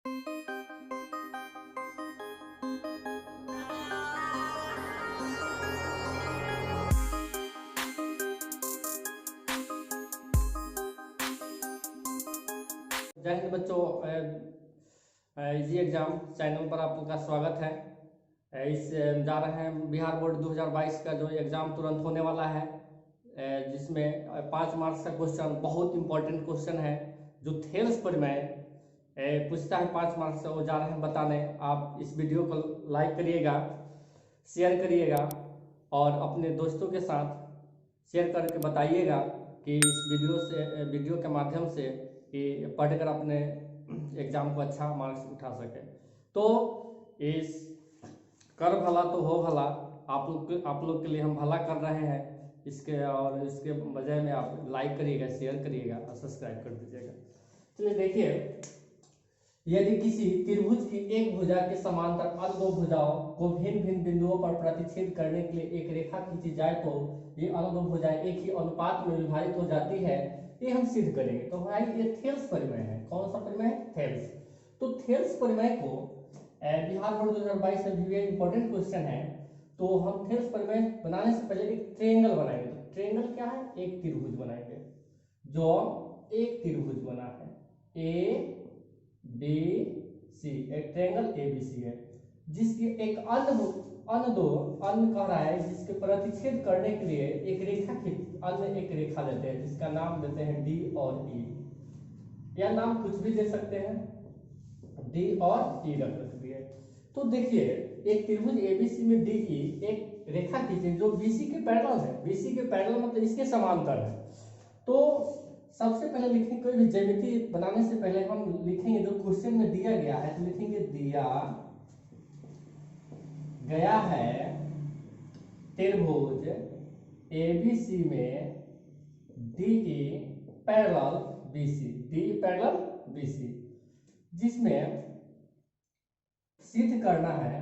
जय हिंद बच्चों। Easy exam channel पर आपका स्वागत है। इस जा रहे हैं बिहार बोर्ड 2022 का जो एग्ज़ाम तुरंत होने वाला है, जिसमें 5 मार्क्स का क्वेश्चन, बहुत इंपॉर्टेंट क्वेश्चन है जो थेल्स परिमेय पूछता है 5 मार्क्स का, वो जा रहे हैं बताने। आप इस वीडियो को लाइक करिएगा, शेयर करिएगा और अपने दोस्तों के साथ शेयर करके बताइएगा कि इस वीडियो के माध्यम से कि पढ़कर अपने एग्ज़ाम को अच्छा मार्क्स उठा सके। तो इस कर भला तो हो भला, आप लोग के लिए हम भला कर रहे हैं इसके वजह में आप लाइक करिएगा, शेयर करिएगा और सब्सक्राइब कर दीजिएगा। चलिए देखिए, यदि किसी त्रिभुज की एक भुजा के समांतर अन्य दो भुजाओं को भिन्न भिन्न बिंदुओं पर प्रतिच्छेद करने के लिए एक रेखा खींची जाए तो ये अन्य दो भुजाएं एक ही अनुपात में विभाजित हो जाती है, ये हम सिद्ध करेंगे। तो भाई ये थेल्स परिमेय है। कौन सा परिमेय? थेल्स। तो थेल्स परिमेय को बिहार बोर्ड 2022 में भी इंपॉर्टेंट क्वेश्चन है। तो हम थेल्स परिमेय बनाने से पहले एक ट्रायंगल बनाएंगे। तो ट्रायंगल क्या है? एक त्रिभुज बनाएंगे। जो एक त्रिभुज बना है ए बी सी, एक ट्रायंगल एबीसी है, जिसकी एक अन्य कह रहा है जिसके प्रतिच्छेद करने के लिए एक रेखा लेते हैं जिसका नाम देते हैं डी और ई, या नाम कुछ भी दे सकते हैं, डी और ई रख दिए। तो देखिए, एक त्रिभुज एबीसी में डी ई एक रेखा खींचे जो बीसी के पैरेलल है। बीसी के पैरेलल मतलब इसके समांतर है। तो सबसे पहले लिखेंगे, कोई भी ज्यामिति बनाने से पहले हम लिखेंगे जो क्वेश्चन में दिया गया है। तो लिखेंगे दिया गया है त्रिभुज एबीसी में DE parallel BC, D parallel BC, जिसमें सिद्ध करना है,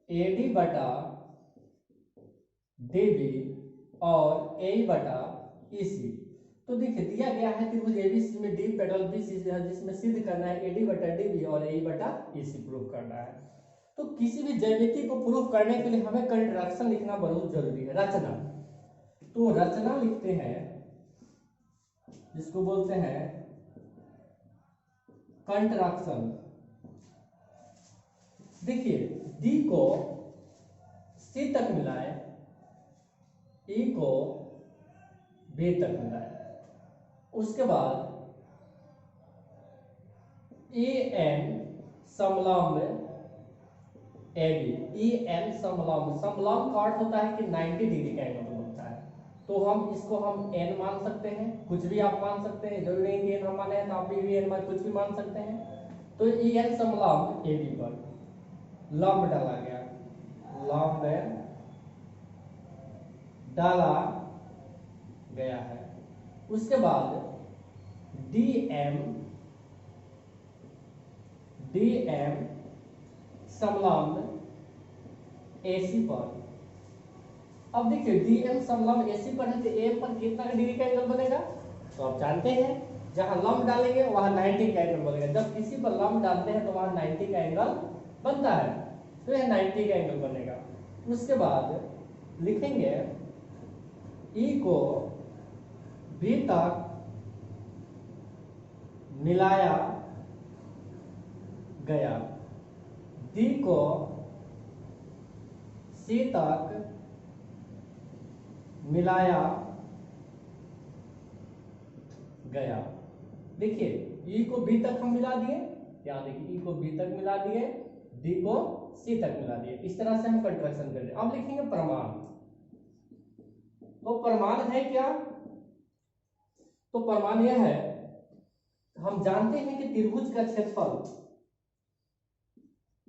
एडी बटा डीबी और ए बटा ईसी। तो देखिए, दिया गया है त्रिभुज एबीसी में डी पैरेलल बीसी, जिसमें सिद्ध करना है एडी बटा डीबी और ए बटा ईसी प्रूफ करना है। तो किसी भी ज्यामिति को प्रूफ करने के लिए हमें कंट्रैक्शन लिखना बहुत जरूरी है, रचना। तो रचना लिखते हैं, जिसको बोलते हैं कंट्रैक्शन। देखिए, डी को सी तक मिलाए, ई को बी तक मिलाए, उसके बाद ए एन समलंब ए बी। ई एन समलंब का अर्थ होता है कि 90 डिग्री का एंगल होता है। तो हम एन मान सकते हैं, कुछ भी आप मान सकते हैं, जरूरी नहीं कि एन हम माने हैं तो आप भी एन मान कुछ भी मान सकते हैं। तो ई एन समलंब ए बी पर लंब डाला गया, लंब डाला गया है। उसके बाद डीएम समलंब एसी पर। अब देखिए, डीएम समलंब एसी पर है तो एम पर कितना डिग्री का एंगल बनेगा? तो आप जानते हैं, जहां लंब डालेंगे वहां 90 का एंगल बनेगा। जब किसी पर लंब डालते हैं तो वहां 90 का एंगल बनता है, तो यह 90 का एंगल बनेगा। उसके बाद लिखेंगे ई को बी तक मिलाया गया, डी को सी तक मिलाया गया। देखिए, ई को बी तक हम मिला दिए, यहाँ देखिए ई को बी तक मिला दिए, डी को सी तक मिला दिए। इस तरह से हम कंट्रैक्शन कर रहे हैं। अब लिखेंगे प्रमाण। तो प्रमाण है क्या? तो प्रमाण यह है, हम जानते हैं कि त्रिभुज का क्षेत्रफल,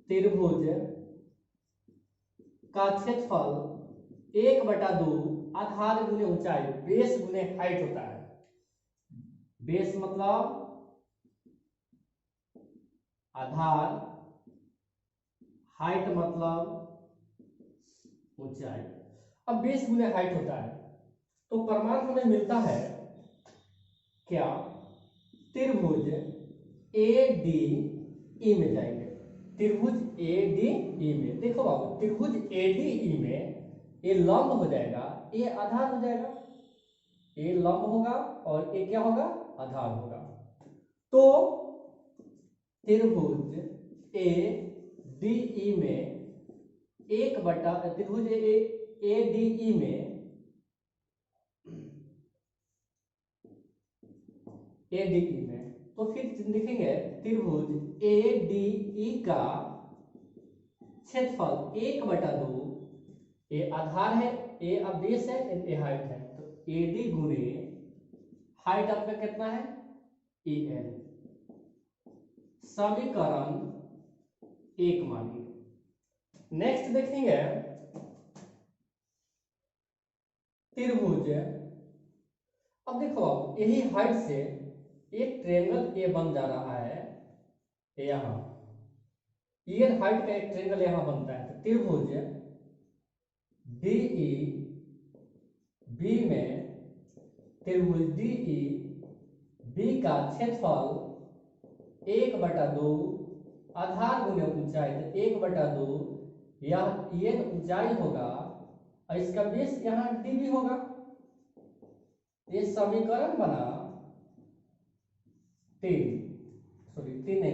त्रिभुज का क्षेत्रफल 1/2 आधार गुने ऊंचाई, बेस गुने हाइट होता है। बेस मतलब आधार, हाइट मतलब ऊंचाई। अब बेस गुने हाइट होता है, तो परिमाण हमें मिलता है क्या, त्रिभुज ए डी ई में जाएंगे, त्रिभुज ए डी ई में। देखो बाबू, त्रिभुज ए डी ई में ये लंब हो जाएगा, ये आधार हो जाएगा, ये लंब होगा और ये क्या होगा, आधार होगा। तो त्रिभुज ए डी ई में त्रिभुज ए डी ई में ADE में, तो फिर लिखेंगे त्रिभुज ADE का क्षेत्रफल 1/2, ये आधार है, ये अब बेस है, ये हाइट है, तो AD गुणे हाइट आपका कितना है, EL। समीकरण 1 मानिए। नेक्स्ट देखेंगे त्रिभुज, अब देखो आप यही हाइट से एक ट्रायंगल ए बन जा रहा है यहाँ, ये हाइट का एक ट्रायंगल यहाँ बनता है। तो त्रिभुज DE B में त्रिभुज DE B का क्षेत्रफल 1/2 आधार गुणे ऊंचाई, तो 1/2 यह ऊंचाई होगा और इसका बेस यहाँ DB होगा। ये समीकरण बना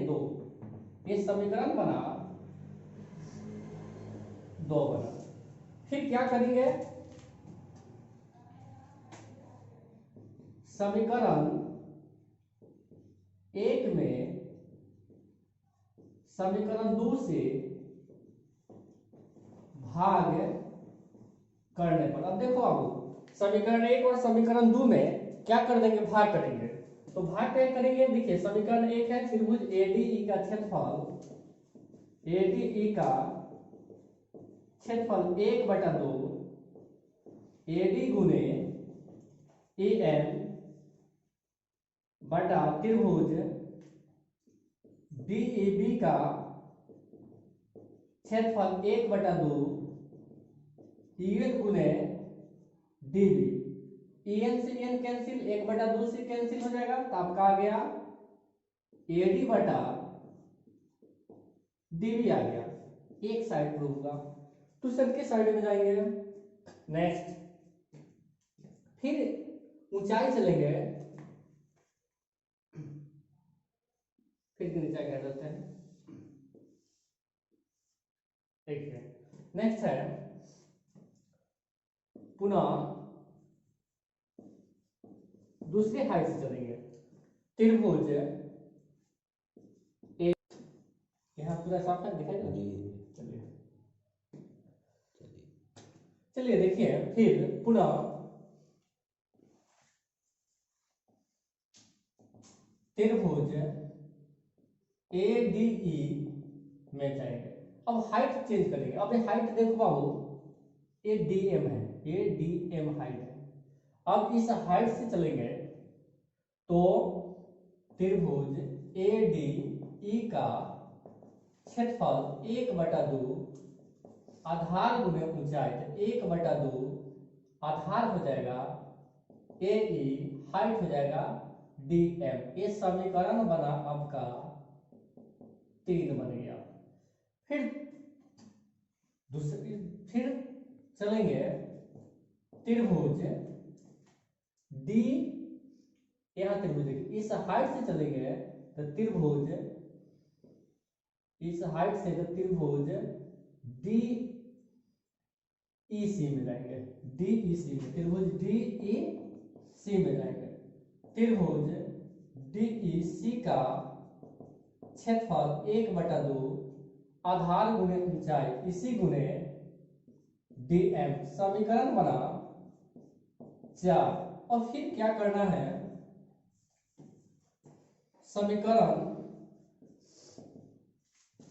2, ये समीकरण बना 2 बना। फिर क्या करेंगे, समीकरण 1 में समीकरण 2 से भाग करने पर, अब देखो अब समीकरण 1 और समीकरण 2 में क्या कर देंगे, भाग करेंगे। तो भाग क्या करेंगे, देखिए समीकरण 1 है त्रिभुज ADE का क्षेत्रफल, ADE का क्षेत्रफल 1/2 AD गुणे EM बटा त्रिभुज DEB का क्षेत्रफल 1/2 EL गुणे DB। EN से EN कैंसिल, 1/2 से कैंसिल हो जाएगा, तो आपका आ गया AD बटा DB आ गया। एक साइड प्रूफ होगा, दूसरे के साइड में जाएंगे। नेक्स्ट फिर ऊंचाई चलेंगे, फिर की ऊंचाई कर देते हैं। देखिए नेक्स्ट है पुनः दूसरे हाइट से चलेंगे, त्रिभुज यहाँ पूरा साफ है, दिखाई दे। चलिए देखिए फिर पुनः त्रिभुज ADE में जाएंगे। अब हाइट चेंज करेंगे, अब ये हाइट देखो बाबू, ये DM है, ये DM हाइट है। अब इस हाइट से चलेंगे तो त्रिभुज ADE का क्षेत्रफल 1/2 आधार गुणे ऊंचाई, 1/2 आधार हो जाएगा AE, हाइट हो जाएगा DM। ये समीकरण बना आपका 3 बन गया। फिर चलेंगे त्रिभुज D, यहाँ त्रिभुज देखिए इस हाइट से चलेंगे तो त्रिभुज, इस हाइट से तो त्रिभुज DEC में जाएंगे, DEC में, त्रिभुज DEC में जाएंगे। त्रिभुज DEC का क्षेत्रफल 1/2 आधार गुणे ऊंचाई, इसी गुणे DM, समीकरण बना 4। और फिर क्या करना है, समीकरण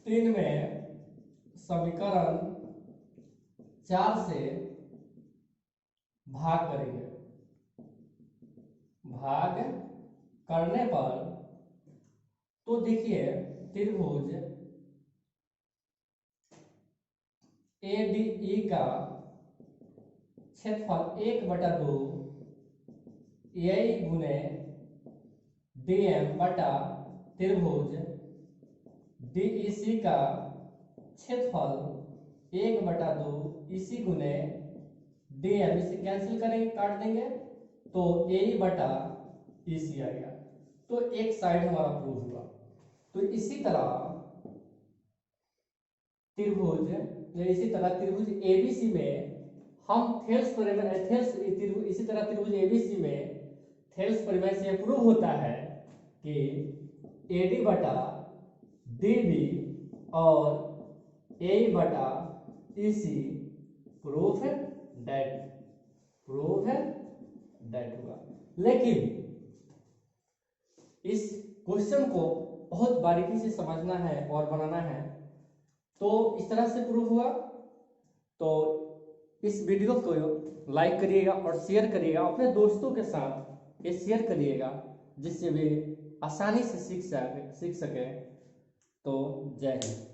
3 में समीकरण 4 से भाग करेंगे। भाग करने पर तो देखिए त्रिभुज ADE का क्षेत्रफल 1/2 ए गुने DM बटा त्रिभुज DEC का क्षेत्रफल 1/2 EC गुने DM, इसे कैंसिल करेंगे, काट देंगे तो AE बटा EC आ गया। तो एक साइड हमारा प्रूव हुआ। तो इसी तरह त्रिभुज ABC में हम थेल्स प्रमेय, इसी तरह त्रिभुज ABC में थेल्स प्रमेय से प्रूव होता है कि AD बटा DB और AE बटा EC प्रूफ है दैट हुआ। लेकिन इस क्वेश्चन को बहुत बारीकी से समझना है और बनाना है। तो इस तरह से प्रूफ हुआ। तो इस वीडियो को लाइक करिएगा और शेयर करिएगा, अपने दोस्तों के साथ ये शेयर करिएगा, जिससे वे आसानी से सीख सके। तो जय हिंद।